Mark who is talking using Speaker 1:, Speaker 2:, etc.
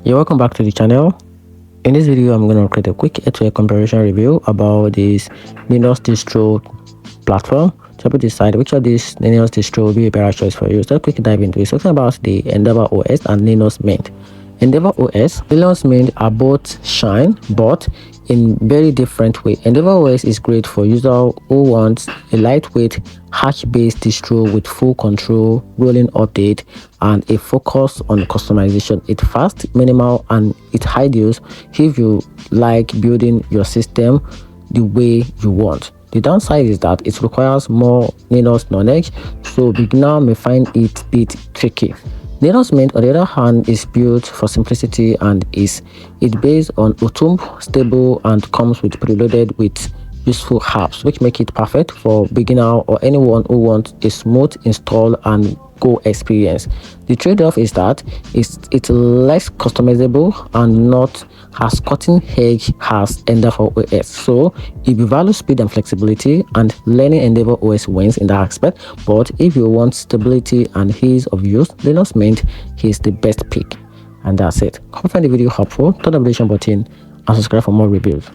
Speaker 1: Yeah, welcome back to the channel. In this video, I'm going to create a quick head-to-head comparison review about this Linux distro platform to help you decide which of these Linux distro will be a better choice for you. So quick dive into it. Talking about the EndeavourOS and Linux Mint. EndeavourOS, Linux Mint are both shine, but in very different way. EndeavourOS is great for users who want a lightweight hack-based distro with full control, rolling update, and a focus on customization. It's fast, minimal, and it's ideal if you like building your system the way you want. The downside is that it requires more Linux knowledge, so beginner may find it a bit tricky. Linux Mint, on the other hand, is built for simplicity and it's based on Autumn, stable, and comes with preloaded with useful apps, which make it perfect for beginner or anyone who wants a smooth install and go experience. The trade-off is that it's less customizable and not as cutting edge as EndeavourOS. So if you value speed and flexibility, and learning EndeavourOS wins in that aspect, but if you want stability and ease of use, Linux Mint is the best pick. And that's it. Hope you find the video helpful. Turn the notification button and subscribe for more reviews.